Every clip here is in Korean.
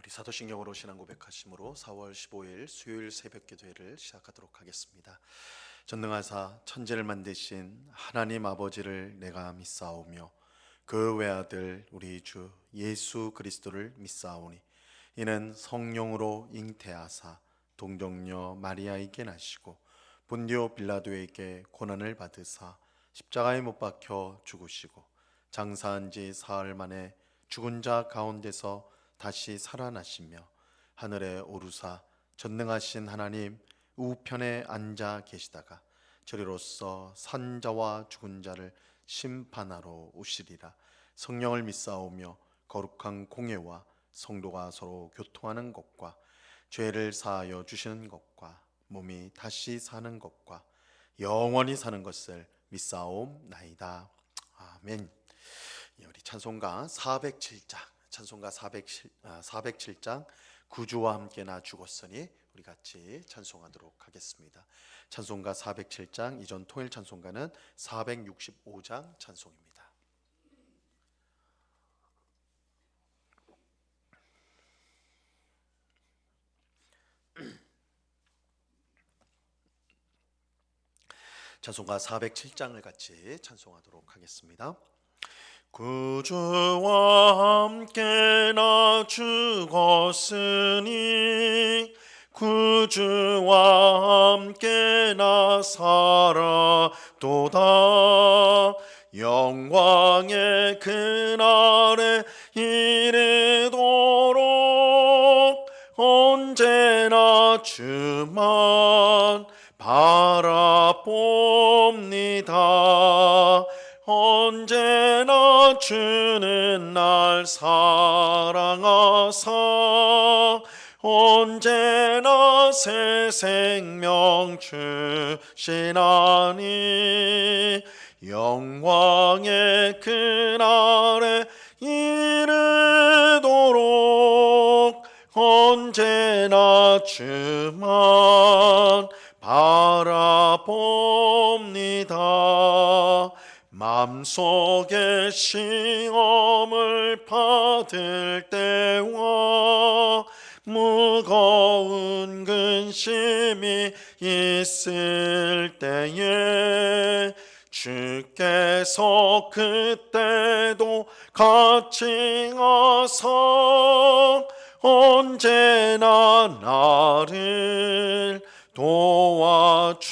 사도신경으로 신앙 고백하심으로 4월 15일 수요일 새벽 기도회를 시작하도록 하겠습니다. 전능하사 천지를 만드신 하나님 아버지를 내가 믿사오며 그 외아들 우리 주 예수 그리스도를 믿사오니 이는 성령으로 잉태하사 동정녀 마리아에게 나시고 본디오 빌라도에게 고난을 받으사 십자가에 못 박혀 죽으시고 장사한 지 사흘 만에 죽은 자 가운데서 다시 살아나시며 하늘에 오르사 전능하신 하나님 우편에 앉아 계시다가 저리로서 산 자와 죽은 자를 심판하러 오시리라. 성령을 믿사오며 거룩한 공예와 성도가 서로 교통하는 것과 죄를 사하여 주시는 것과 몸이 다시 사는 것과 영원히 사는 것을 믿사옵나이다. 아멘. 우리 찬송가 407장 구주와 함께 나 죽었으니 우리 같이 찬송하도록 하겠습니다. 찬송가 407장 이전 통일 찬송가는 465장 찬송입니다. 찬송가 407장을 같이 찬송하도록 하겠습니다. 구주와 함께 나 죽었으니 구주와 함께 나 살아도다. 영광의 그날에 이르도록 언제나 주만 바라봅니다. 언제나 주는 날 사랑하사 언제나 새 생명 주시나니 영광의 그날에 이르도록 언제나 주만 바라봅니다. 마음속에 시험을 받을 때와 무거운 근심이 있을 때에 주께서 그때도 같이 하사 언제나 나를 도와주시네.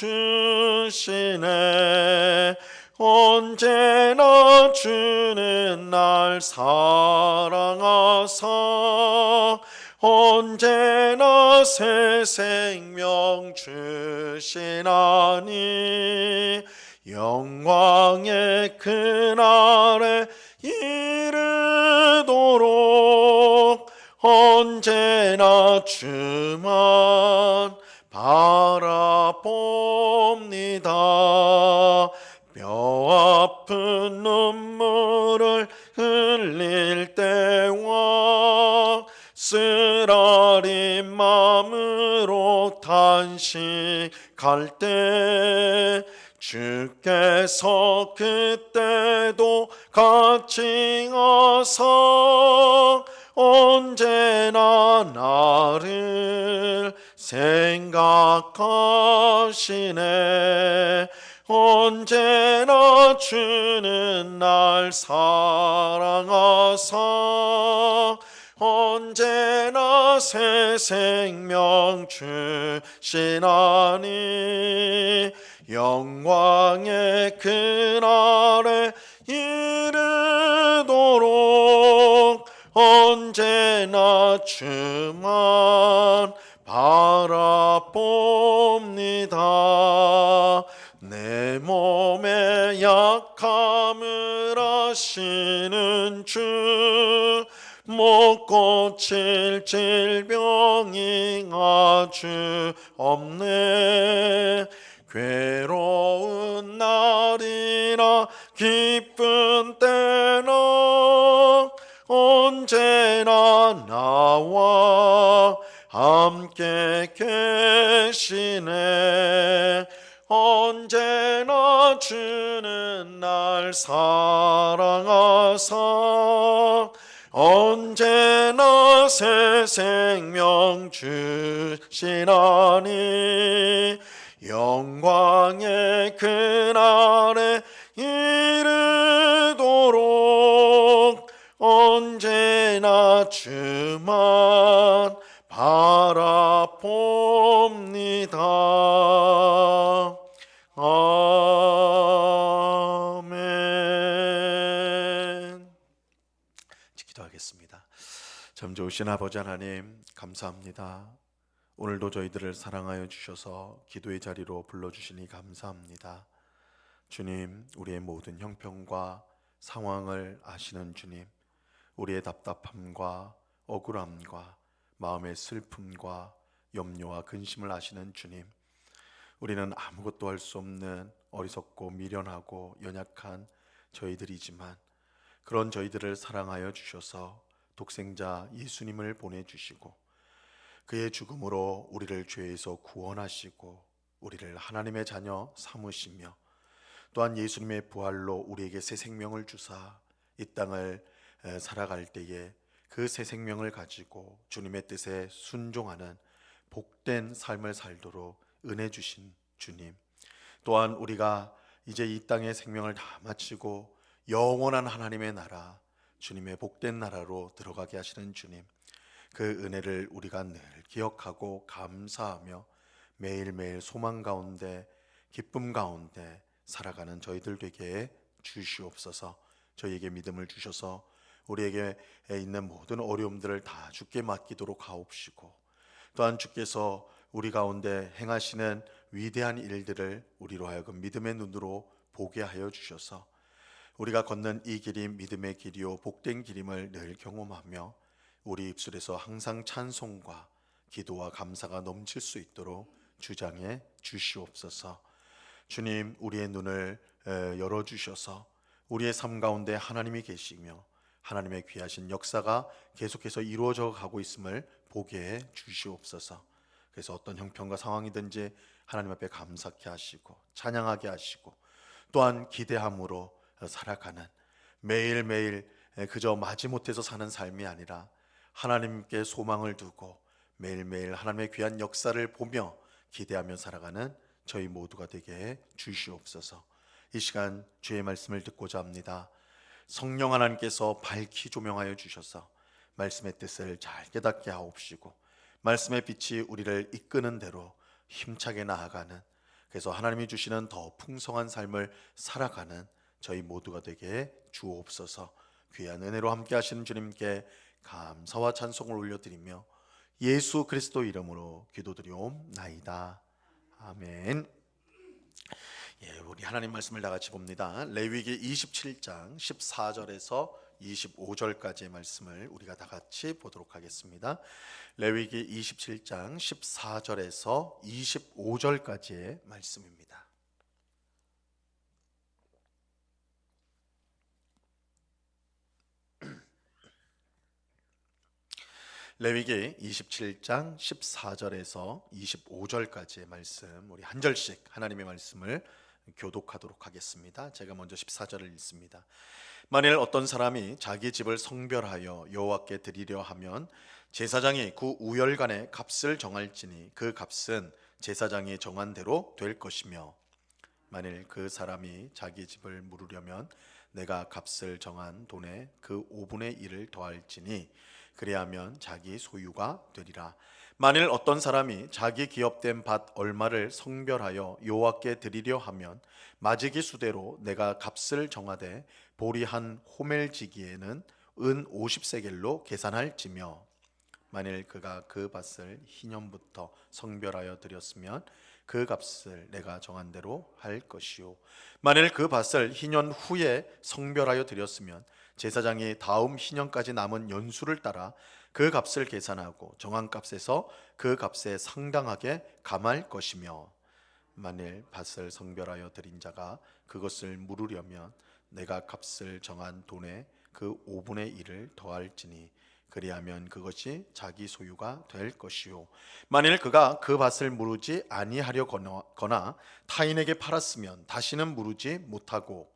언제나 주는 날 사랑하사 언제나 새 생명 주시나니 영광의 그날에 이르도록 언제나 주만 바라봅니다. 뼈 아픈 눈물을 흘릴 때와 쓰라린 마음으로 탄식할 때 주께서 그때도 같이 하사 언제나 나를 생각하시네. 언제나 주는 날 사랑하사 언제나 새 생명 주시나니 영광의 그날에 이르도록 언제나 주만 바라봅니다. 내 몸의 약함을 아시는 주 못 고칠 질병이 아주 없네. 괴로운 날이나 기쁜 때나 언제나 나와 함께 계시네. 언제나 주는 날 사랑하사 언제나 새 생명 주시나니 영광의 그날에 이르도록 언제나 주만 바라봅니다. 아멘. 기도하겠습니다. 참 좋으신 아버지 하나님, 감사합니다. 오늘도 저희들을 사랑하여 주셔서 기도의 자리로 불러주시니 감사합니다. 주님, 우리의 모든 형편과 상황을 아시는 주님, 우리의 답답함과 억울함과 마음의 슬픔과 염려와 근심을 아시는 주님, 우리는 아무것도 할 수 없는 어리석고 미련하고 연약한 저희들이지만 그런 저희들을 사랑하여 주셔서 독생자 예수님을 보내주시고 그의 죽음으로 우리를 죄에서 구원하시고 우리를 하나님의 자녀 삼으시며 또한 예수님의 부활로 우리에게 새 생명을 주사 이 땅을 살아갈 때에 그 새 생명을 가지고 주님의 뜻에 순종하는 복된 삶을 살도록 은혜 주신 주님, 또한 우리가 이제 이 땅의 생명을 다 마치고 영원한 하나님의 나라, 주님의 복된 나라로 들어가게 하시는 주님, 그 은혜를 우리가 늘 기억하고 감사하며 매일매일 소망 가운데 기쁨 가운데 살아가는 저희들 되게 주시옵소서. 저희에게 믿음을 주셔서 우리에게 있는 모든 어려움들을 다 주께 맡기도록 하옵시고 또한 주께서 우리 가운데 행하시는 위대한 일들을 우리로 하여금 믿음의 눈으로 보게 하여 주셔서 우리가 걷는 이 길이 믿음의 길이요 복된 길임을 늘 경험하며 우리 입술에서 항상 찬송과 기도와 감사가 넘칠 수 있도록 주장해 주시옵소서. 주님, 우리의 눈을 열어주셔서 우리의 삶 가운데 하나님이 계시며 하나님의 귀하신 역사가 계속해서 이루어져 가고 있음을 보게 해 주시옵소서. 그래서 어떤 형편과 상황이든지 하나님 앞에 감사케 하시고 찬양하게 하시고 또한 기대함으로 살아가는 매일매일 그저 마지못해서 사는 삶이 아니라 하나님께 소망을 두고 매일매일 하나님의 귀한 역사를 보며 기대하며 살아가는 저희 모두가 되게 해 주시옵소서. 이 시간 주의 말씀을 듣고자 합니다. 성령 하나님께서 밝히 조명하여 주셔서 말씀의 뜻을 잘 깨닫게 하옵시고 말씀의 빛이 우리를 이끄는 대로 힘차게 나아가는, 그래서 하나님이 주시는 더 풍성한 삶을 살아가는 저희 모두가 되게 해 주옵소서. 귀한 은혜로 함께 하시는 주님께 감사와 찬송을 올려드리며 예수 그리스도 이름으로 기도드리옵나이다. 아멘. 우리 하나님 말씀을 다 같이 봅니다. 레위기 27장 14절에서 25절까지의 말씀을 우리가 다 같이 보도록 하겠습니다. 레위기 27장 14절에서 25절까지의 말씀입니다. 레위기 27장 14절에서 25절까지의 말씀, 우리 한 절씩 하나님의 말씀을 교독하도록 하겠습니다. 제가 먼저 14절을 읽습니다. 만일 어떤 사람이 자기 집을 성별하여 여호와께 드리려 하면 제사장이 그 우열간의 값을 정할지니 그 값은 제사장이 정한 대로 될 것이며 만일 그 사람이 자기 집을 물으려면 내가 값을 정한 돈에 그 5분의 1을 더할지니 그리하면 자기 소유가 되리라. 만일 어떤 사람이 자기 기업된 밭 얼마를 성별하여 여호와께 드리려 하면 마지기 수대로 내가 값을 정하되 보리 한 호멜지기에는 은 50세겔로 계산할지며 만일 그가 그 밭을 희년부터 성별하여 드렸으면 그 값을 내가 정한 대로 할 것이요 만일 그 밭을 희년 후에 성별하여 드렸으면 제사장이 다음 희년까지 남은 연수를 따라 그 값을 계산하고 정한 값에서 그 값에 상당하게 감할 것이며 만일 밭을 성별하여 드린 자가 그것을 물으려면 내가 값을 정한 돈에 그 5분의 1을 더할지니 그리하면 그것이 자기 소유가 될 것이요 만일 그가 그 밭을 무르지 아니하려거나 타인에게 팔았으면 다시는 무르지 못하고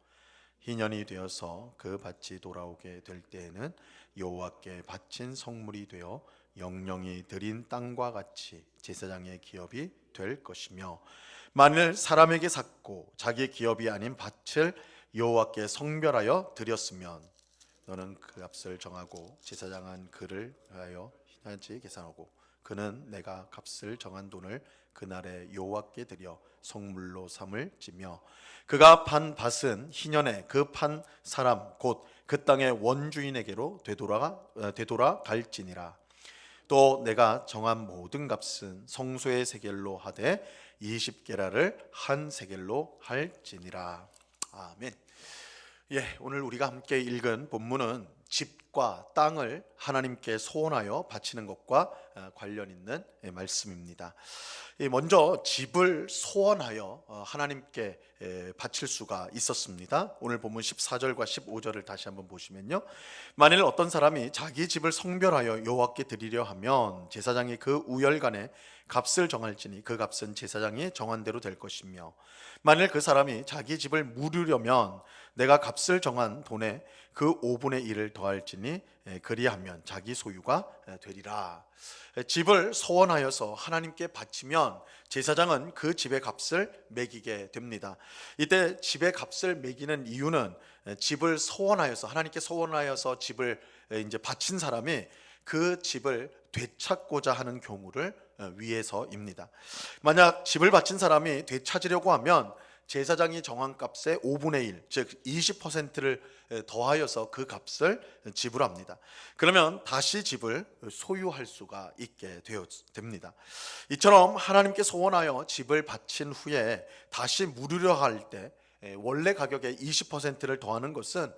희년이 되어서 그 밭이 돌아오게 될 때에는 여호와께 바친 성물이 되어 영영이 드린 땅과 같이 제사장의 기업이 될 것이며, 만일 사람에게 샀고 자기 기업이 아닌 밭을 여호와께 성별하여 드렸으면 너는 그 값을 정하고 제사장은 그를 하여 희한지 계산하고 그는 내가 값을 정한 돈을 그날에 여호와께 드려 성물로 삼을지며, 그가 판 밭은 희년에 그 판 사람 곧 그 땅의 원주인에게로 되돌아 갈지니라. 또 내가 정한 모든 값은 성소의 세겔로 하되 20게라를 한 세겔로 할지니라. 아멘. 예, 오늘 우리가 함께 읽은 본문은 집과 땅을 하나님께 소원하여 바치는 것과 관련 있는 말씀입니다. 먼저 집을 소원하여 하나님께 바칠 수가 있었습니다. 오늘 본문 14절과 15절을 다시 한번 보시면요, 만일 어떤 사람이 자기 집을 성별하여 여호와께 드리려 하면 제사장이 그 우열간에 값을 정할지니 그 값은 제사장이 정한 대로 될 것이며, 만일 그 사람이 자기 집을 물으려면 내가 값을 정한 돈에 그 5분의 1을 더할지니 그리하면 자기 소유가 되리라. 집을 소원하여서 하나님께 바치면 제사장은 그 집의 값을 매기게 됩니다. 이때 집의 값을 매기는 이유는 집을 소원하여서 하나님께 소원하여서 집을 이제 바친 사람이 그 집을 되찾고자 하는 경우를 위해서입니다. 만약 집을 바친 사람이 되찾으려고 하면 제사장이 정한 값의 5분의 1, 즉 20%를 더하여서 그 값을 지불합니다. 그러면 다시 집을 소유할 수가 있게 됩니다. 이처럼 하나님께 소원하여 집을 바친 후에 다시 물으려 할 때 원래 가격의 20%를 더하는 것은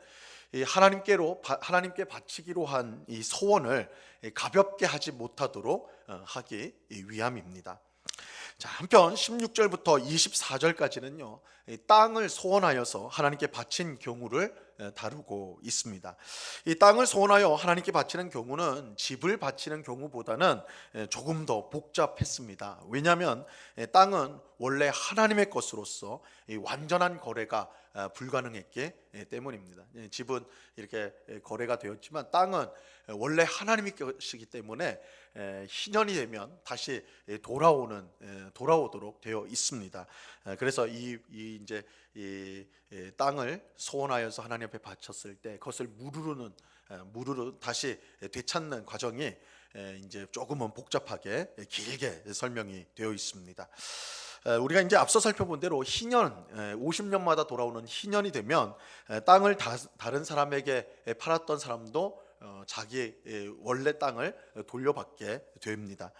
하나님께 바치기로 한 이 소원을 가볍게 하지 못하도록 하기 위함입니다. 자, 한편 16절부터 24절까지는요, 땅을 소원하여서 하나님께 바친 경우를 다루고 있습니다. 이 땅을 소원하여 하나님께 바치는 경우는 집을 바치는 경우보다는 조금 더 복잡했습니다. 왜냐하면 땅은 원래 하나님의 것으로서 완전한 거래가 불가능했기 때문입니다. 집은 이렇게 거래가 되었지만 땅은 원래 하나님의 것이기 때문에 희년이 되면 다시 돌아오도록 되어 있습니다. 그래서 이 땅을 소원하여서 하나님 앞에 바쳤을 때 그것을 무르르 다시 되찾는 과정이 이제 조금은 복잡하게 길게 설명이 되어 있습니다. 우리가 이제 앞서 살펴본 대로 희년 50년마다 돌아오는 희년이 되면 땅을 다른 사람에게 팔았던 사람도 자기 원래 땅을 돌려받게 됩니다.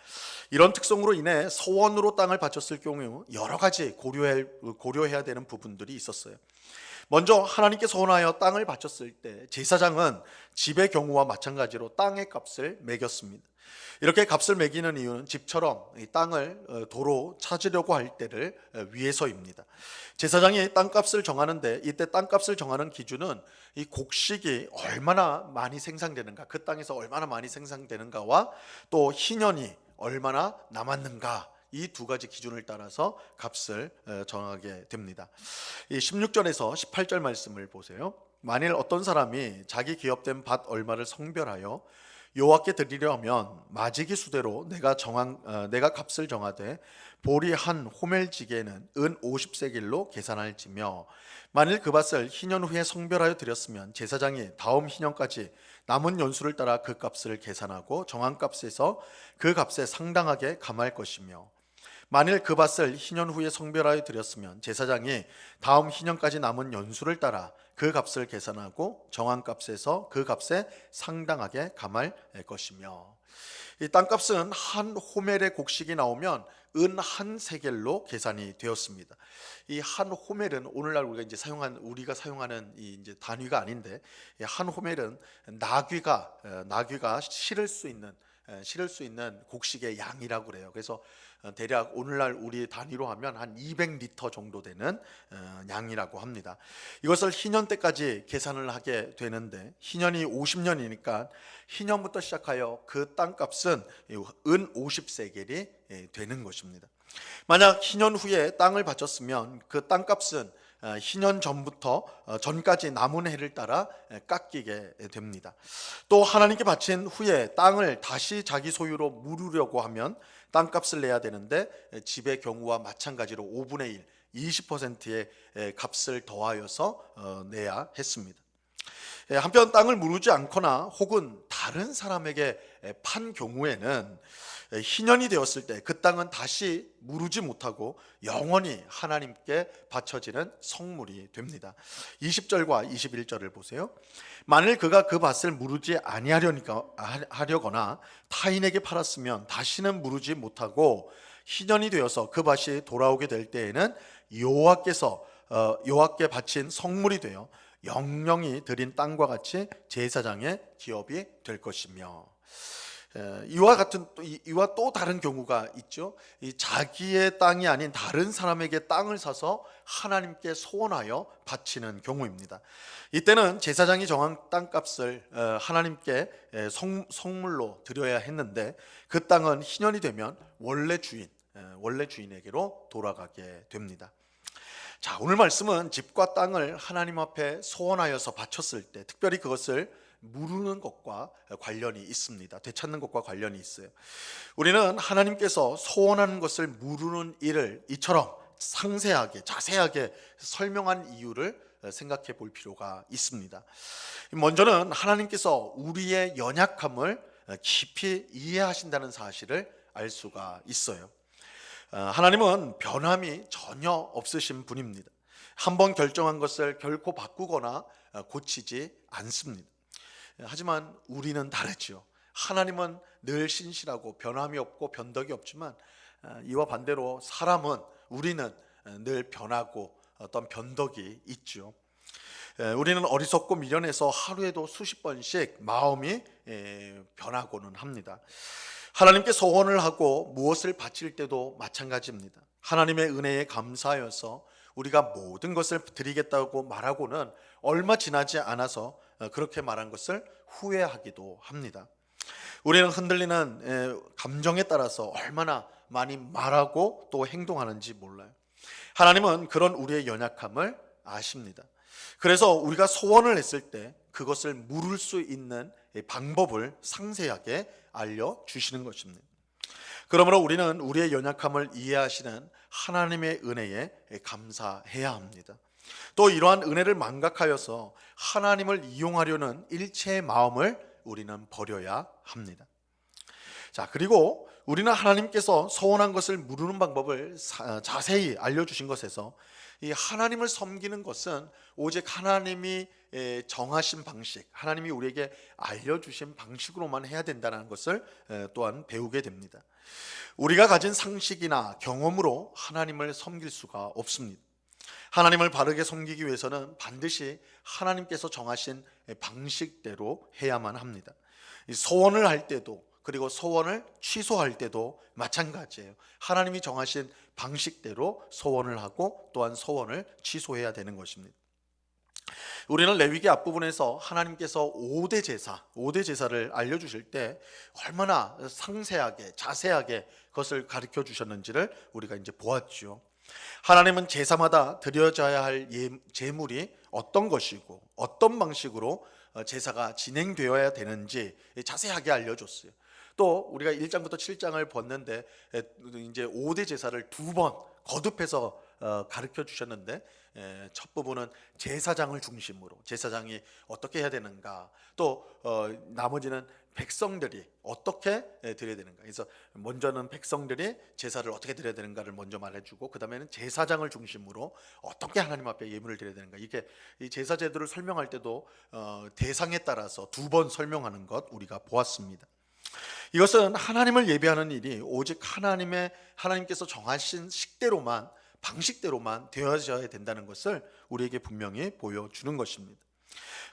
이런 특성으로 인해 소원으로 땅을 바쳤을 경우 여러 가지 고려해야 되는 부분들이 있었어요. 먼저 하나님께 소원하여 땅을 바쳤을 때 제사장은 집의 경우와 마찬가지로 땅의 값을 매겼습니다. 이렇게 값을 매기는 이유는 집처럼 이 땅을 도로 찾으려고 할 때를 위해서입니다. 제사장이 땅값을 정하는데 이때 땅값을 정하는 기준은 이 곡식이 얼마나 많이 생산되는가, 그 땅에서 얼마나 많이 생산되는가와 또 희년이 얼마나 남았는가, 이 두 가지 기준을 따라서 값을 정하게 됩니다. 이 16절에서 18절 말씀을 보세요. 만일 어떤 사람이 자기 기업된 밭 얼마를 성별하여 여호와께 드리려 하면 마지기 수대로 내가 값을 정하되 보리 한 호멜지게는 은 50세겔로 계산할지며, 만일 그 밭을 희년 후에 성별하여 드렸으면 제사장이 다음 희년까지 남은 연수를 따라 그 값을 계산하고 정한 값에서 그 값에 상당하게 감할 것이며, 만일 그 밭을 희년 후에 성별하여 드렸으면 제사장이 다음 희년까지 남은 연수를 따라 그 값을 계산하고 정한 값에서 그 값에 상당하게 감할 것이며, 이 땅값은 한 호멜의 곡식이 나오면 은 한 세겔로 계산이 되었습니다. 이 한 호멜은 오늘날 우리가 사용하는 이 이제 단위가 아닌데, 한 호멜은 나귀가 실을 수 있는 곡식의 양이라고 그래요. 그래서 대략 오늘날 우리 단위로 하면 한 200리터 정도 되는 양이라고 합니다. 이것을 희년 때까지 계산을 하게 되는데, 희년이 50년이니까 희년부터 시작하여 그 땅값은 은 50세겔이 되는 것입니다. 만약 희년 후에 땅을 바쳤으면 그 땅값은 희년 전부터 전까지 남은 해를 따라 깎이게 됩니다. 또 하나님께 바친 후에 땅을 다시 자기 소유로 물으려고 하면 땅값을 내야 되는데 집의 경우와 마찬가지로 5분의 1, 20%의 값을 더하여서 내야 했습니다. 한편 땅을 무르지 않거나 혹은 다른 사람에게 판 경우에는 희년이 되었을 때 그 땅은 다시 무르지 못하고 영원히 하나님께 바쳐지는 성물이 됩니다. 20절과 21절을 보세요. 만일 그가 그 밭을 무르지 아니하려거나 타인에게 팔았으면 다시는 무르지 못하고 희년이 되어서 그 밭이 돌아오게 될 때에는 여호와께 바친 성물이 되어 영영이 드린 땅과 같이 제사장의 기업이 될 것이며, 이와 또 다른 경우가 있죠. 자기의 땅이 아닌 다른 사람에게 땅을 사서 하나님께 소원하여 바치는 경우입니다. 이때는 제사장이 정한 땅값을 하나님께 성물로 드려야 했는데 그 땅은 희년이 되면 원래 주인에게로 돌아가게 됩니다. 자, 오늘 말씀은 집과 땅을 하나님 앞에 소원하여서 바쳤을 때 특별히 그것을 무르는 것과 관련이 있습니다. 되찾는 것과 관련이 있어요. 우리는 하나님께서 소원하는 것을 무르는 일을 이처럼 상세하게 자세하게 설명한 이유를 생각해 볼 필요가 있습니다. 먼저는 하나님께서 우리의 연약함을 깊이 이해하신다는 사실을 알 수가 있어요. 하나님은 변함이 전혀 없으신 분입니다. 한번 결정한 것을 결코 바꾸거나 고치지 않습니다. 하지만 우리는 다르죠. 하나님은 늘 신실하고 변함이 없고 변덕이 없지만 이와 반대로 우리는 늘 변하고 어떤 변덕이 있죠. 우리는 어리석고 미련해서 하루에도 수십 번씩 마음이 변하고는 합니다. 하나님께 소원을 하고 무엇을 바칠 때도 마찬가지입니다. 하나님의 은혜에 감사하여서 우리가 모든 것을 드리겠다고 말하고는 얼마 지나지 않아서 그렇게 말한 것을 후회하기도 합니다. 우리는 흔들리는 감정에 따라서 얼마나 많이 말하고 또 행동하는지 몰라요. 하나님은 그런 우리의 연약함을 아십니다. 그래서 우리가 소원을 했을 때 그것을 물을 수 있는 방법을 상세하게 알려주시는 것입니다. 그러므로 우리는 우리의 연약함을 이해하시는 하나님의 은혜에 감사해야 합니다. 또 이러한 은혜를 망각하여서 하나님을 이용하려는 일체의 마음을 우리는 버려야 합니다. 자, 그리고 우리는 하나님께서 소원한 것을 무르는 방법을 자세히 알려주신 것에서 이 하나님을 섬기는 것은 오직 하나님이 정하신 방식, 하나님이 우리에게 알려주신 방식으로만 해야 된다는 것을 또한 배우게 됩니다. 우리가 가진 상식이나 경험으로 하나님을 섬길 수가 없습니다. 하나님을 바르게 섬기기 위해서는 반드시 하나님께서 정하신 방식대로 해야만 합니다. 소원을 할 때도 그리고 소원을 취소할 때도 마찬가지예요. 하나님이 정하신 방식대로 소원을 하고 또한 소원을 취소해야 되는 것입니다. 우리는 레위기 앞부분에서 하나님께서 5대 제사를 알려주실 때 얼마나 상세하게 자세하게 그것을 가르쳐 주셨는지를 우리가 이제 보았죠. 하나님은 제사마다 드려져야 할 제물이 어떤 것이고 어떤 방식으로 제사가 진행되어야 되는지 자세하게 알려줬어요. 또 우리가 1장부터 7장을 봤는데 이제 5대 제사를 2번 거듭해서 가르쳐 주셨는데 첫 부분은 제사장을 중심으로 제사장이 어떻게 해야 되는가, 또 나머지는 백성들이 어떻게 드려야 되는가. 그래서 먼저는 백성들이 제사를 어떻게 드려야 되는가를 먼저 말해주고 그 다음에는 제사장을 중심으로 어떻게 하나님 앞에 예물을 드려야 되는가. 이게 이 제사 제도를 설명할 때도 대상에 따라서 2번 설명하는 것 우리가 보았습니다. 이것은 하나님을 예배하는 일이 오직 하나님께서 정하신 식대로만 방식대로만 되어져야 된다는 것을 우리에게 분명히 보여주는 것입니다.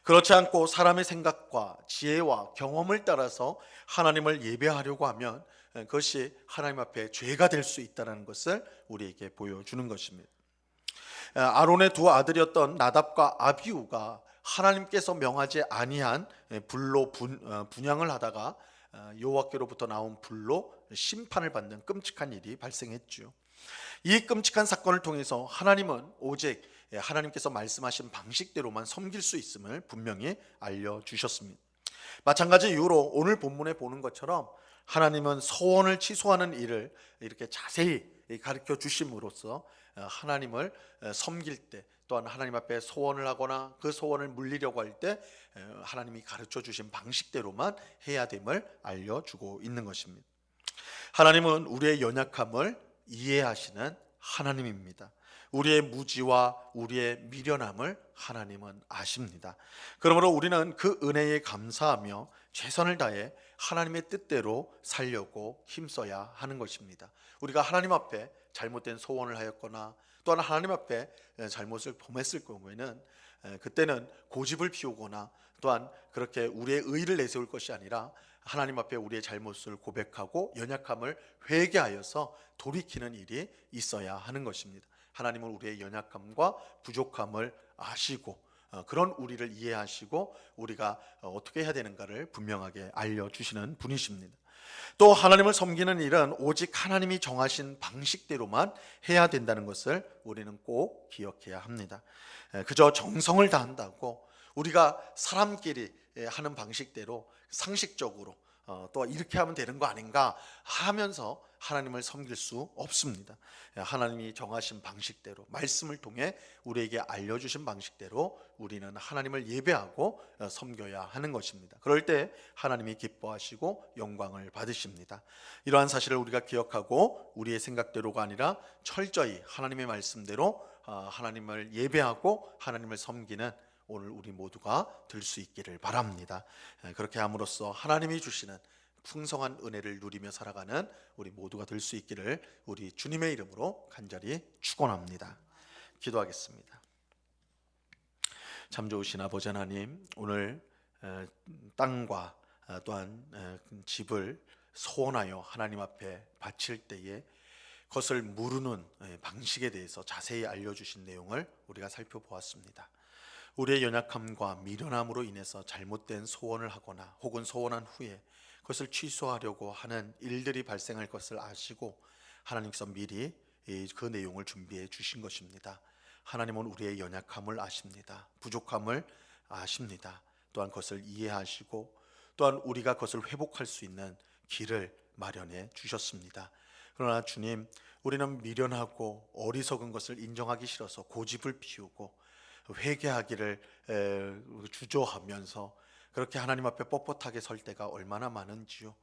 그렇지 않고 사람의 생각과 지혜와 경험을 따라서 하나님을 예배하려고 하면 그것이 하나님 앞에 죄가 될 수 있다는 것을 우리에게 보여주는 것입니다. 아론의 2 아들이었던 나답과 아비후가 하나님께서 명하지 아니한 불로 분향을 하다가 여호와께로부터 나온 불로 심판을 받는 끔찍한 일이 발생했죠. 이 끔찍한 사건을 통해서 하나님은 오직 하나님께서 말씀하신 방식대로만 섬길 수 있음을 분명히 알려주셨습니다. 마찬가지 이유로 오늘 본문에 보는 것처럼 하나님은 소원을 취소하는 일을 이렇게 자세히 가르쳐 주심으로써 하나님을 섬길 때, 또한 하나님 앞에 소원을 하거나 그 소원을 물리려고 할 때 하나님이 가르쳐 주신 방식대로만 해야 됨을 알려주고 있는 것입니다. 하나님은 우리의 연약함을 이해하시는 하나님입니다. 우리의 무지와 우리의 미련함을 하나님은 아십니다. 그러므로 우리는 그 은혜에 감사하며 최선을 다해 하나님의 뜻대로 살려고 힘써야 하는 것입니다. 우리가 하나님 앞에 잘못된 소원을 하였거나 또한 하나님 앞에 잘못을 범했을 경우에는 그때는 고집을 피우거나 또한 그렇게 우리의 의의를 내세울 것이 아니라 하나님 앞에 우리의 잘못을 고백하고 연약함을 회개하여서 돌이키는 일이 있어야 하는 것입니다. 하나님은 우리의 연약함과 부족함을 아시고 그런 우리를 이해하시고 우리가 어떻게 해야 되는가를 분명하게 알려주시는 분이십니다. 또 하나님을 섬기는 일은 오직 하나님이 정하신 방식대로만 해야 된다는 것을 우리는 꼭 기억해야 합니다. 그저 정성을 다한다고 우리가 사람끼리 하는 방식대로 상식적으로 또 이렇게 하면 되는 거 아닌가 하면서 하나님을 섬길 수 없습니다. 하나님이 정하신 방식대로 말씀을 통해 우리에게 알려주신 방식대로 우리는 하나님을 예배하고 섬겨야 하는 것입니다. 그럴 때 하나님이 기뻐하시고 영광을 받으십니다. 이러한 사실을 우리가 기억하고 우리의 생각대로가 아니라 철저히 하나님의 말씀대로 하나님을 예배하고 하나님을 섬기는 오늘 우리 모두가 될 수 있기를 바랍니다. 그렇게 함으로써 하나님이 주시는 풍성한 은혜를 누리며 살아가는 우리 모두가 될 수 있기를 우리 주님의 이름으로 간절히 축원합니다. 기도하겠습니다. 참 좋으신 아버지 하나님, 오늘 땅과 또한 집을 소원하여 하나님 앞에 바칠 때에 그것을 무르는 방식에 대해서 자세히 알려주신 내용을 우리가 살펴보았습니다. 우리의 연약함과 미련함으로 인해서 잘못된 소원을 하거나 혹은 소원한 후에 그것을 취소하려고 하는 일들이 발생할 것을 아시고 하나님께서 미리 그 내용을 준비해 주신 것입니다. 하나님은 우리의 연약함을 아십니다. 부족함을 아십니다. 또한 그것을 이해하시고 또한 우리가 그것을 회복할 수 있는 길을 마련해 주셨습니다. 그러나 주님, 우리는 미련하고 어리석은 것을 인정하기 싫어서 고집을 피우고 회개하기를 주저하면서 그렇게 하나님 앞에 뻣뻣하게 설 때가 얼마나 많은지요.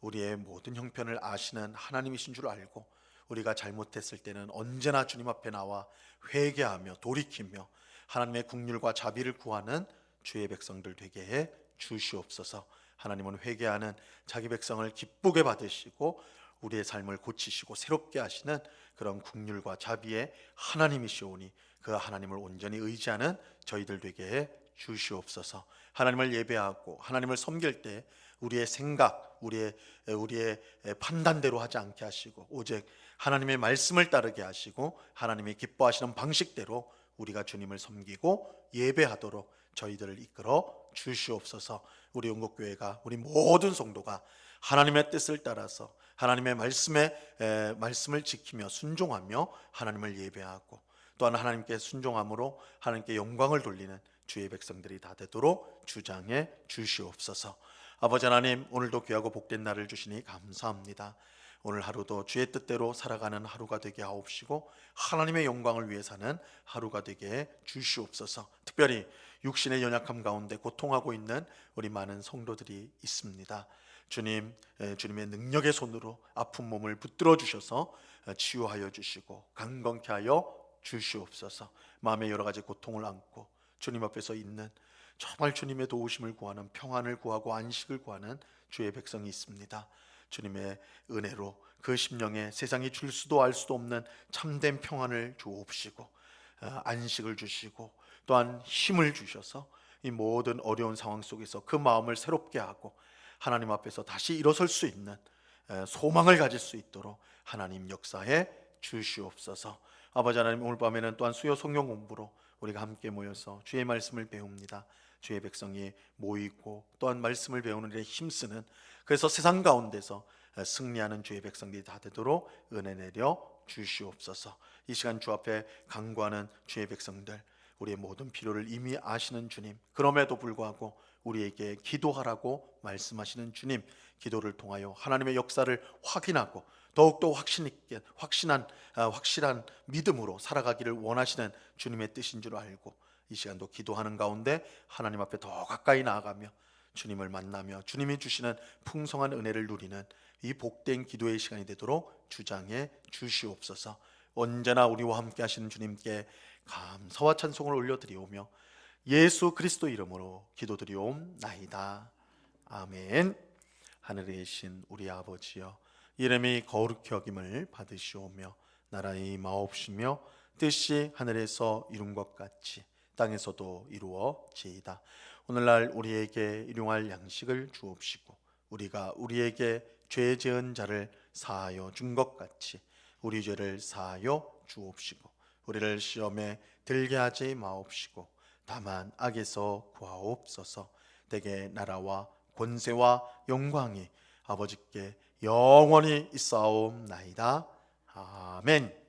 우리의 모든 형편을 아시는 하나님이신 줄 알고 우리가 잘못했을 때는 언제나 주님 앞에 나와 회개하며 돌이키며 하나님의 긍휼과 자비를 구하는 주의 백성들 되게 해 주시옵소서. 하나님은 회개하는 자기 백성을 기쁘게 받으시고 우리의 삶을 고치시고 새롭게 하시는 그런 긍휼과 자비의 하나님이시오니 그 하나님을 온전히 의지하는 저희들 되게 해 주시옵소서. 하나님을 예배하고 하나님을 섬길 때 우리의 생각, 우리의 판단대로 하지 않게 하시고 오직 하나님의 말씀을 따르게 하시고 하나님이 기뻐하시는 방식대로 우리가 주님을 섬기고 예배하도록 저희들을 이끌어 주시옵소서. 우리 영국교회가 우리 모든 성도가 하나님의 뜻을 따라서 하나님의 말씀을 지키며 순종하며 하나님을 예배하고 또한 하나님께 순종함으로 하나님께 영광을 돌리는 주의 백성들이 다 되도록 주장해 주시옵소서. 아버지 하나님, 오늘도 귀하고 복된 날을 주시니 감사합니다. 오늘 하루도 주의 뜻대로 살아가는 하루가 되게 하옵시고 하나님의 영광을 위해 사는 하루가 되게 해 주시옵소서. 특별히 육신의 연약함 가운데 고통하고 있는 우리 많은 성도들이 있습니다. 주님, 주님의 능력의 손으로 아픈 몸을 붙들어 주셔서 치유하여 주시고 강건케 하여 주시옵소서. 마음의 여러 가지 고통을 안고 주님 앞에서 있는 정말 주님의 도우심을 구하는 평안을 구하고 안식을 구하는 주의 백성이 있습니다. 주님의 은혜로 그 심령에 세상이 줄 수도 알 수도 없는 참된 평안을 주옵시고 안식을 주시고 또한 힘을 주셔서 이 모든 어려운 상황 속에서 그 마음을 새롭게 하고 하나님 앞에서 다시 일어설 수 있는 소망을 가질 수 있도록 하나님 역사해 주시옵소서. 아버지 하나님, 오늘 밤에는 또한 수요 성경 공부로 우리가 함께 모여서 주의 말씀을 배웁니다. 주의 백성이 모이고 또한 말씀을 배우는 일에 힘쓰는, 그래서 세상 가운데서 승리하는 주의 백성들이 다 되도록 은혜 내려 주시옵소서. 이 시간 주 앞에 간구하는 주의 백성들, 우리의 모든 필요를 이미 아시는 주님, 그럼에도 불구하고 우리에게 기도하라고 말씀하시는 주님, 기도를 통하여 하나님의 역사를 확인하고 더욱더 확실한 믿음으로 살아가기를 원하시는 주님의 뜻인 줄 알고 이 시간도 기도하는 가운데 하나님 앞에 더 가까이 나아가며 주님을 만나며 주님이 주시는 풍성한 은혜를 누리는 이 복된 기도의 시간이 되도록 주장해 주시옵소서. 언제나 우리와 함께 하시는 주님께 감사와 찬송을 올려드리오며 예수 그리스도 이름으로 기도드리옵나이다. 아멘. 하늘에 계신 우리 아버지여, 이름이 거룩히 여김을 받으시오며 나라의 임하옵시며 뜻이 하늘에서 이룬 것 같이 땅에서도 이루어지이다. 오늘날 우리에게 일용할 양식을 주옵시고 우리가 우리에게 죄 지은 자를 사하여 준 것 같이 우리 죄를 사하여 주옵시고 우리를 시험에 들게 하지 마옵시고 다만 악에서 구하옵소서. 대개 나라와 권세와 영광이 아버지께 영원히 있사옵나이다. 아멘.